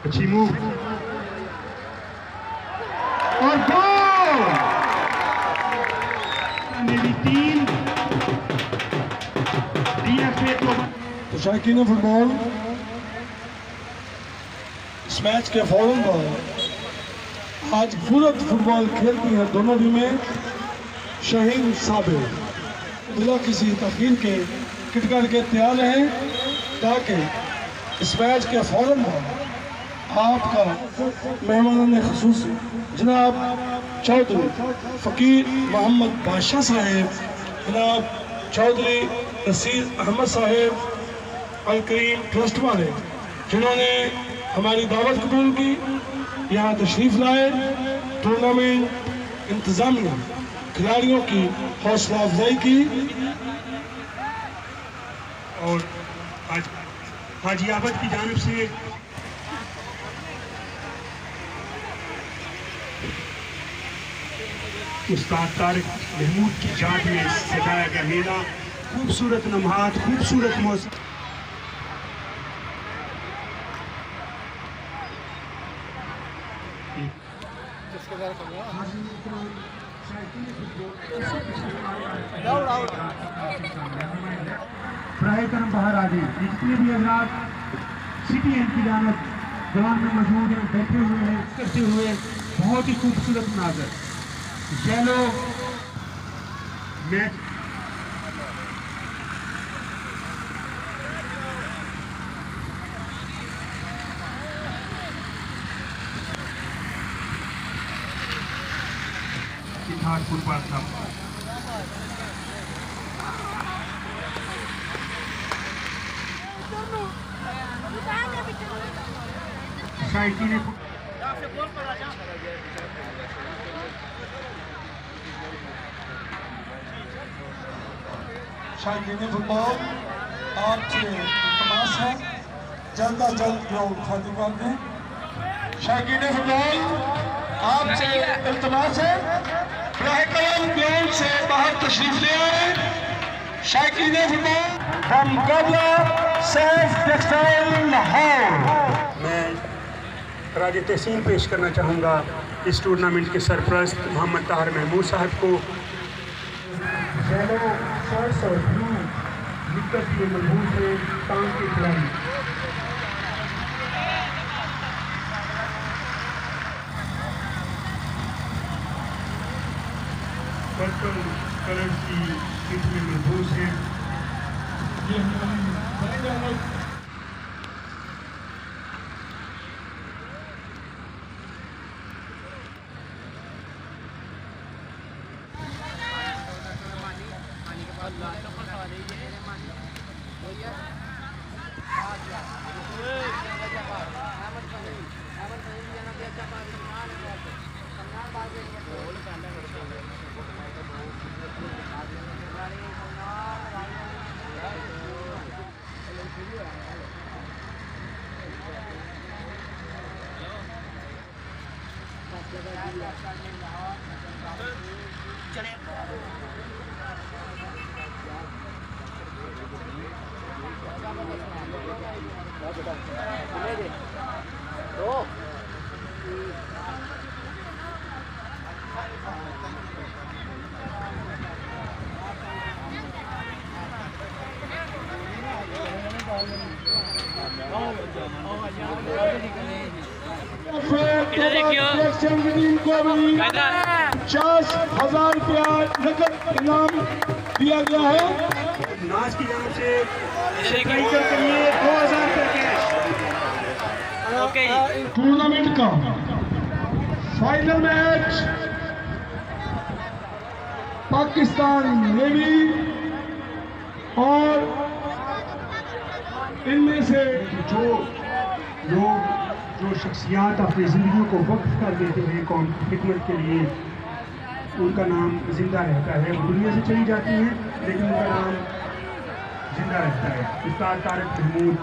अच्छी मूव और गोल। Navy 3 DFA तो शायकीन फुटबॉल इस मैच के फौरन बाद आज खूबसूरत फुटबॉल खेलती हैं दोनों टीमें। शहीन साबिर बिला किसी तखीर के किट करके तैयार रहें ताकि इस मैच के फौरन बाद आपका मेहमान ख़ुसूस जनाब चौधरी फ़कीर मोहम्मद बादशाह साहेब, जनाब चौधरी नसीर अहमद साहेब अल करीम ट्रस्ट वाले जिन्होंने हमारी दावत कबूल की, यहाँ तशरीफ़ लाए, टूर्नामेंट इंतज़ामिया खिलाड़ियों की हौसला अफजाई की और आज हाजी आबद की जानिब से उस्ताद तारिक महमूद की जाट में सजाया गया मेला, खूबसूरत लम्हात, खूबसूरत मौसम। प्राय करम बाहर आ गई, जितने भी हजरात सिटी एंड की जानब जवान में मौजूद हैं, बैठे हुए हैं, करते हुए बहुत ही खूबसूरत मनाजर। चलो मैच फुटबॉल क्लब शायकीन शायकीन फुटबॉल आपसे तमाश है जल्द अज जल्द ग्राउंड खाली कर दें। शायकीन फुटबॉल आपसे इल्तमास है ग्राउंड से बाहर तशरीफ ले आए। शायकीन फुटबॉल हम मुकाबला सैफ टेक्सटाइल लाहौर। मैं राज तहसीन पेश करना चाहूँगा इस टूर्नामेंट के सरपरस्त मोहम्मद ताहर महमूद साहब को। मजबूत है टांग की खिलाड़ी पर्पल कलर की किट में मजबूत है। ₹50,000 नकद इनाम दिया गया है। नाज की जानिब से 2000 टूर्नामेंट का फाइनल मैच पाकिस्तान नेवी और इनमें से जो लोग जो शख्सियात अपनी ज़िंदगी को वक्फ कर देते हैं कौम की खिदमत के लिए, उनका नाम ज़िंदा रहता है। वो दुनिया से चली जाती हैं लेकिन उनका नाम ज़िंदा रहता है। उस्ताद तारिक महमूद